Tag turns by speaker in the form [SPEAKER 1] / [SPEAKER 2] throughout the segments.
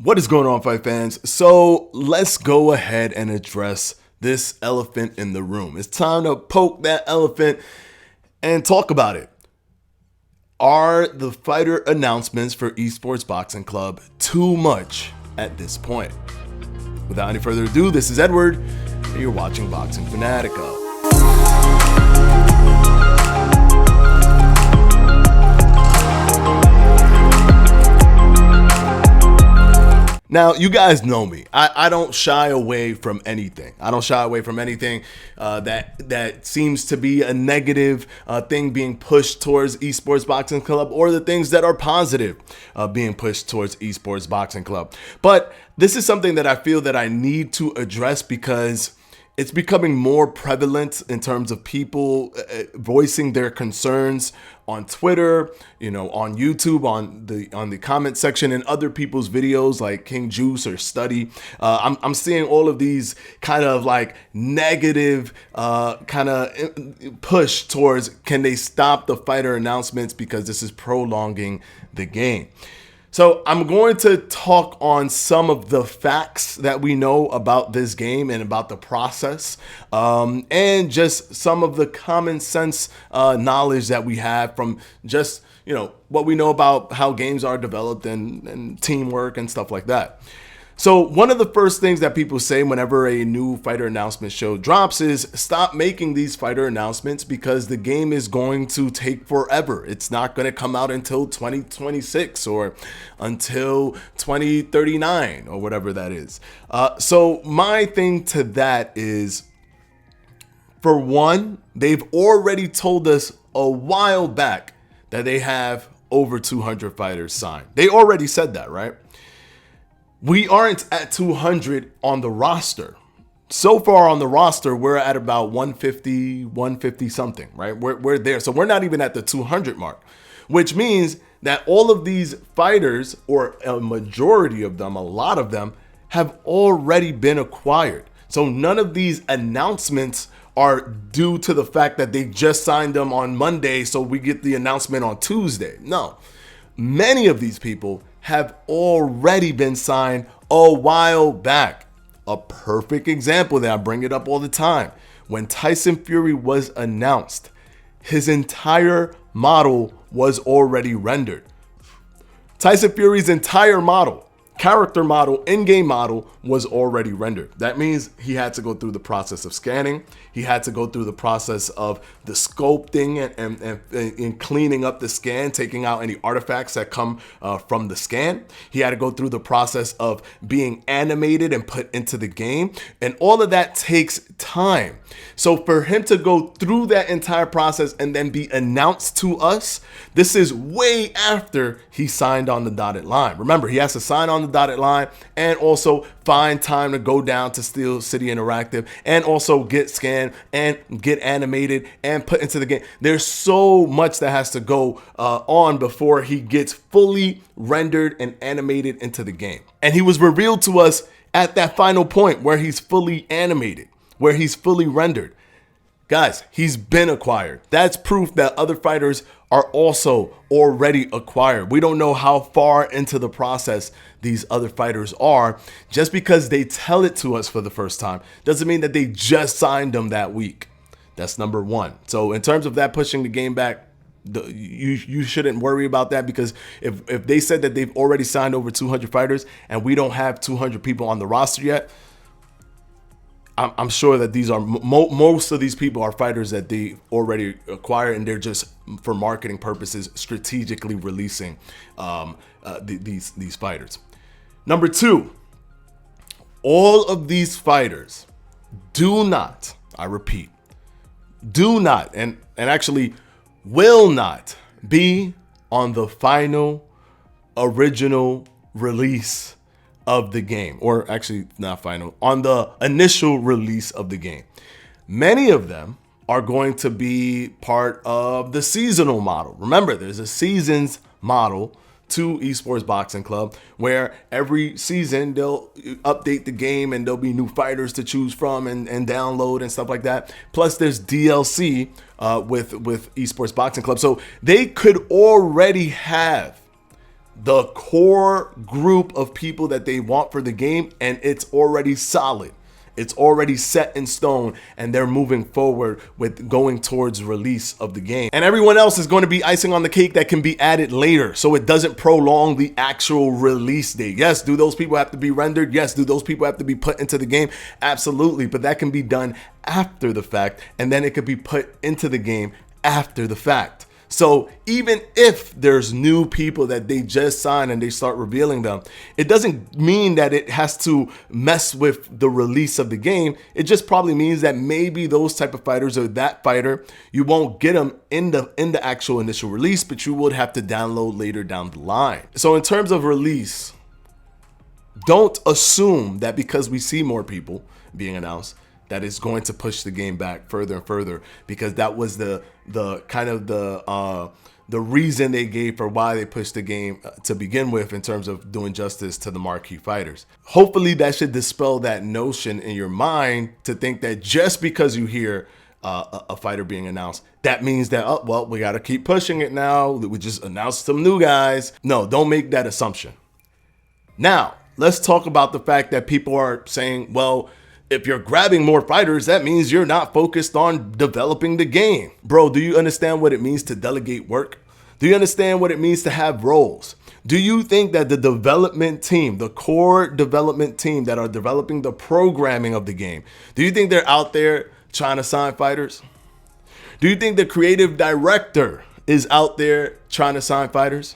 [SPEAKER 1] What is going on, fight fans? So let's go ahead and address this elephant in the room. It's time to poke that elephant and talk about it. Are the fighter announcements for Esports Boxing Club too much at this point? Without any further ado, this is Edward, and you're watching Boxing Fanatico. Now, you guys know me. I don't shy away from anything. I don't shy away from anything that seems to be a negative thing being pushed towards Esports Boxing Club, or the things that are positive being pushed towards Esports Boxing Club. But this is something that I feel that I need to address because it's becoming more prevalent in terms of people voicing their concerns on Twitter, on YouTube, on the comment section, and other people's videos like King Juice or Study. I'm seeing all of these kind of like negative kind of push towards, can they stop the fighter announcements because this is prolonging the game. So I'm going to talk on some of the facts that we know about this game and about the process, and just some of the common sense knowledge that we have from just, what we know about how games are developed and teamwork and stuff like that. So one of the first things that people say whenever a new fighter announcement show drops is stop making these fighter announcements because the game is going to take forever. It's not going to come out until 2026 or until 2039 or whatever that is. So my thing to that is, for one, they've already told us a while back that they have over 200 fighters signed. They already said that, right? We aren't at 200 on the roster. So far on the roster, we're at about 150 something, right? We're there. So we're not even at the 200 mark, which means that all of these fighters, or a majority of them, a lot of them, have already been acquired. So none of these announcements are due to the fact that they just signed them on Monday, so we get the announcement on Tuesday. No, many of these people have already been signed a while back. A perfect example that I bring it up all the time. When Tyson Fury was announced, his entire model was already rendered. Tyson Fury's entire model, character model, in-game model, was already rendered. That means he had to go through the process of scanning. He had to go through the process of the sculpting and cleaning up the scan, taking out any artifacts that come from the scan. He had to go through the process of being animated and put into the game. And all of that takes time. So for him to go through that entire process and then be announced to us, this is way after he signed on the dotted line. Remember, he has to sign on the dotted line and also find time to go down to Steel City Interactive and also get scanned and get animated and put into the game. There's so much that has to go on before he gets fully rendered and animated into the game. And he was revealed to us at that final point where he's fully animated, where he's fully rendered. Guys, he's been acquired. That's proof that other fighters are also already acquired. We don't know how far into the process these other fighters are. Just because they tell it to us for the first time doesn't mean that they just signed them that week. That's number one. So in terms of that pushing the game back, you shouldn't worry about that, because if they said that they've already signed over 200 fighters and we don't have 200 people on the roster yet, I'm sure that these are most of these people are fighters that they already acquired, and they're just, for marketing purposes, strategically releasing these fighters. Number two, all of these fighters do not, I repeat, do not, and actually will not be on the final original release of the game, or actually not final, on the initial release of the game. Many of them are going to be part of the seasonal model. Remember, there's a seasons model to Esports Boxing Club where every season they'll update the game and there'll be new fighters to choose from and download and stuff like that. Plus there's DLC with Esports Boxing Club. So they could already have the core group of people that they want for the game, and it's already solid. It's already set in stone, and they're moving forward with going towards release of the game. And everyone else is going to be icing on the cake that can be added later, so it doesn't prolong the actual release date. Yes, do those people have to be rendered? Yes. Do those people have to be put into the game? Absolutely. But that can be done after the fact, and then it could be put into the game after the fact. So even if there's new people that they just signed and they start revealing them, it doesn't mean that it has to mess with the release of the game. It just probably means that maybe those type of fighters or that fighter, you won't get them in the actual initial release, but you would have to download later down the line. So in terms of release, don't assume that because we see more people being announced, that is going to push the game back further and further, because that was the kind of the reason they gave for why they pushed the game to begin with, in terms of doing justice to the marquee fighters. Hopefully that should dispel that notion in your mind to think that just because you hear a fighter being announced, that means that, oh, well, we got to keep pushing it now. We just announced some new guys. No, don't make that assumption. Now, let's talk about the fact that people are saying, well, if you're grabbing more fighters, that means you're not focused on developing the game. Bro, do you understand what it means to delegate work? Do you understand what it means to have roles? Do you think that the development team, the core development team that are developing the programming of the game, do you think they're out there trying to sign fighters? Do you think the creative director is out there trying to sign fighters?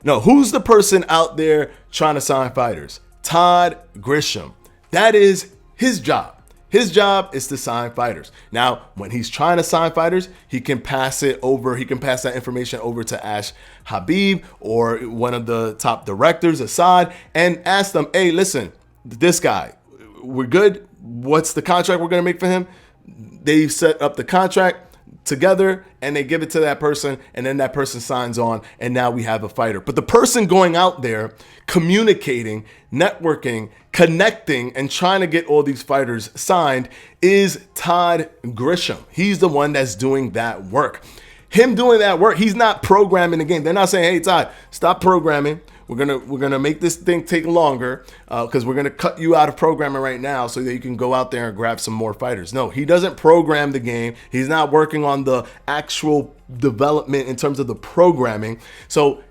[SPEAKER 1] No, who's the person out there trying to sign fighters? Todd Grisham. That is his job. His job is to sign fighters. Now, when he's trying to sign fighters, he can pass it over. He can pass that information over to Ash Habib or one of the top directors, Assad, and ask them, hey, listen, this guy, we're good. What's the contract we're going to make for him? They set up the contract together and they give it to that person, and then that person signs on, and now we have a fighter. But the person going out there communicating, networking, connecting, and trying to get all these fighters signed is Todd Grisham. He's the one that's doing that work. Him doing that work, he's not programming the game. They're not saying, hey, Todd, stop programming. We're gonna make this thing take longer because we're gonna cut you out of programming right now so that you can go out there and grab some more fighters. No, he doesn't program the game. He's not working on the actual development in terms of the programming. So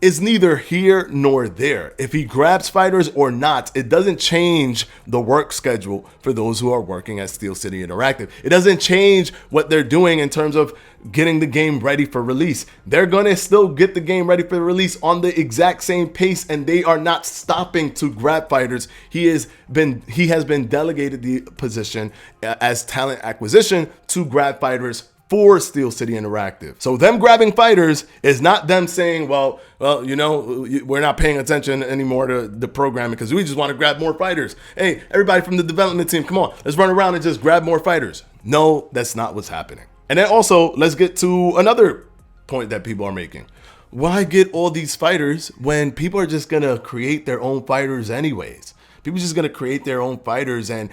[SPEAKER 1] it's neither here nor there. If he grabs fighters or not, it doesn't change the work schedule for those who are working at Steel City Interactive. It doesn't change what they're doing in terms of getting the game ready for release. They're going to still get the game ready for release on the exact same pace, and they are not stopping to grab fighters. He has been delegated the position as talent acquisition to grab fighters for Steel City Interactive. So them grabbing fighters is not them saying, well, you know, we're not paying attention anymore to the programming because we just want to grab more fighters. Hey, everybody from the development team, come on, let's run around and just grab more fighters. No, that's not what's happening. And then also, let's get to another point that people are making. Why get all these fighters when people are just gonna create their own fighters anyways? People are just gonna create their own fighters and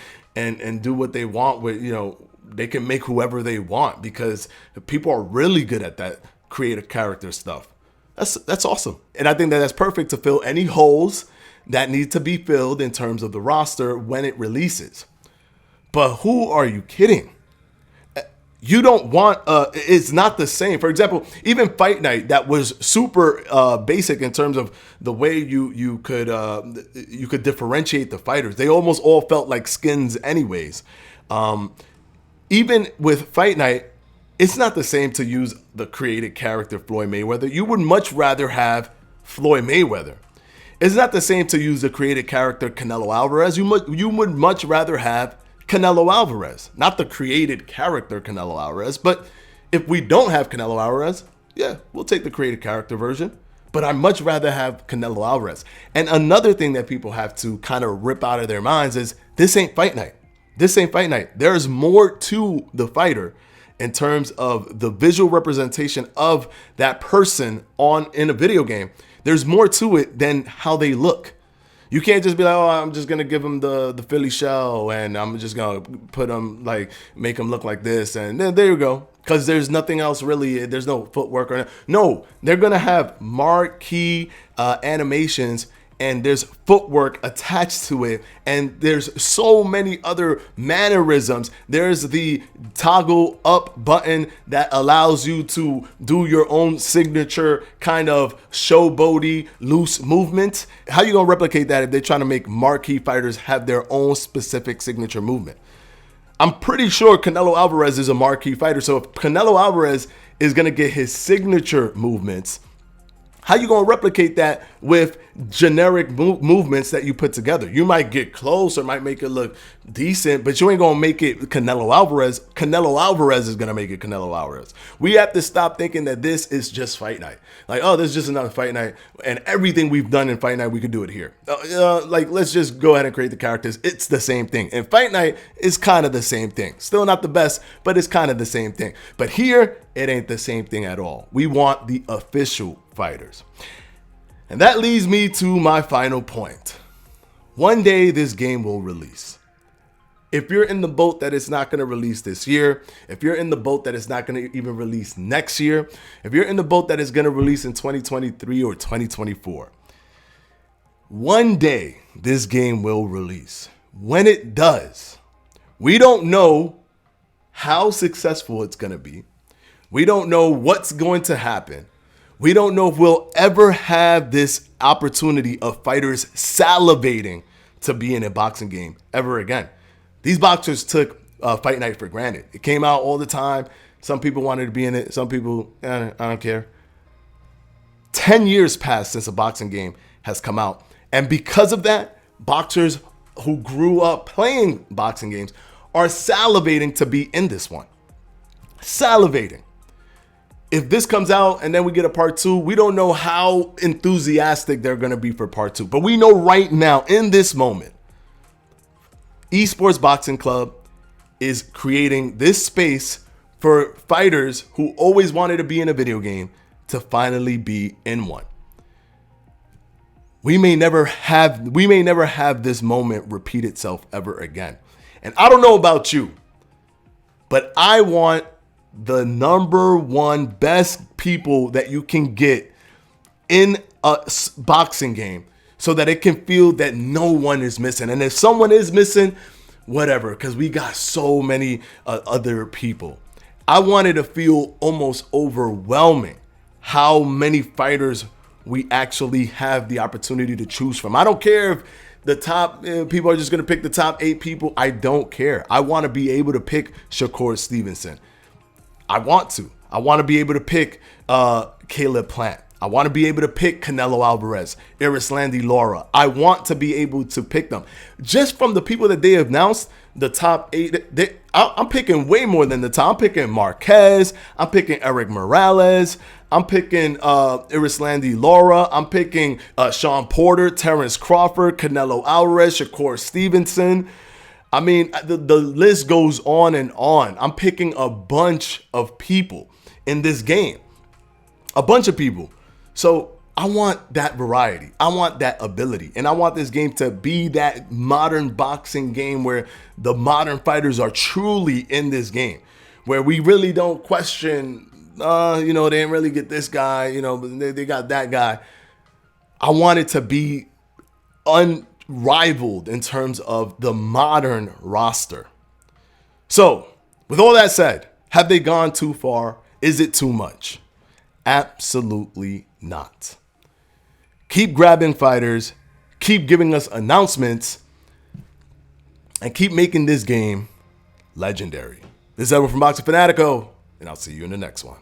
[SPEAKER 1] do what they want with, you know, they can make whoever they want because people are really good at that creative character stuff. That's awesome. And I think that that's perfect to fill any holes that need to be filled in terms of the roster when it releases. But who are you kidding? You don't want, it's not the same. For example, even Fight Night, that was super basic in terms of the way you could differentiate the fighters. They almost all felt like skins anyways. Even with Fight Night, it's not the same to use the created character Floyd Mayweather. You would much rather have Floyd Mayweather. It's not the same to use the created character Canelo Alvarez. You would much rather have Canelo Alvarez, not the created character Canelo Alvarez. But if we don't have Canelo Alvarez, yeah, we'll take the created character version. But I'd much rather have Canelo Alvarez. And another thing that people have to kind of rip out of their minds is this ain't Fight Night. This ain't Fight Night. There's more to the fighter in terms of the visual representation of that person in a video game. There's more to it than how they look. You can't just be like, oh, I'm just gonna give him the Philly shell and I'm just gonna put him like make him look like this and then there you go. Because there's nothing else really. There's no footwork or no. They're gonna have marquee animations and there's footwork attached to it, and there's so many other mannerisms. There's the toggle up button that allows you to do your own signature kind of showboaty loose movement. How you gonna replicate that if they're trying to make marquee fighters have their own specific signature movement? I'm pretty sure Canelo Alvarez is a marquee fighter, so if Canelo Alvarez is gonna get his signature movements, how you gonna replicate that with generic movements that you put together? You might get close or might make it look decent, but you ain't gonna make it Canelo Alvarez. Canelo Alvarez is gonna make it Canelo Alvarez. We have to stop thinking that this is just fight night. Like, oh, this is just another fight night, and everything we've done in fight night, we could do it here. Like, let's just go ahead and create the characters. It's the same thing. And fight night is kind of the same thing. Still not the best, but it's kind of the same thing. But here, it ain't the same thing at all. We want the official fighters. And that leads me to my final point. One day this game will release. If you're in the boat that it's not going to release this year, if you're in the boat that it's not going to even release next year, if you're in the boat that it's going to release in 2023 or 2024, one day this game will release. When it does, we don't know how successful it's going to be. We don't know what's going to happen. We don't know if we'll ever have this opportunity of fighters salivating to be in a boxing game ever again. These boxers took Fight Night for granted. It came out all the time. Some people wanted to be in it. Some people, I don't care. 10 years passed since a boxing game has come out. And because of that, boxers who grew up playing boxing games are salivating to be in this one. Salivating. If this comes out and then we get a part 2, we don't know how enthusiastic they're going to be for part 2. But we know right now, in this moment, Esports Boxing Club is creating this space for fighters who always wanted to be in a video game to finally be in one. We may never have this moment repeat itself ever again. And I don't know about you, but I want the number one best people that you can get in a boxing game so that it can feel that no one is missing. And if someone is missing, whatever, because we got so many other people. I wanted to feel almost overwhelming how many fighters we actually have the opportunity to choose from. I don't care if the top people are just going to pick the top 8 people. I don't care. I want to be able to pick Shakur Stevenson. I want to be able to pick Caleb Plant. I want to be able to pick Canelo Alvarez, Arislandi Lara. I want to be able to pick them. Just from the people that they have announced, the top 8, I'm picking way more than the top. I'm picking Marquez. I'm picking Eric Morales. I'm picking Arislandi Lara. I'm picking Sean Porter, Terrence Crawford, Canelo Alvarez, Shakur Stevenson. I mean, the list goes on and on. I'm picking a bunch of people in this game. A bunch of people. So I want that variety. I want that ability. And I want this game to be that modern boxing game where the modern fighters are truly in this game. Where we really don't question, they didn't really get this guy, but they got that guy. I want it to be unrivaled in terms of the modern roster. So, with all that said, have they gone too far? Is it too much? Absolutely not. Keep grabbing fighters, keep giving us announcements, and keep making this game legendary. This is Edward from Boxing Fanatico, and I'll see you in the next one.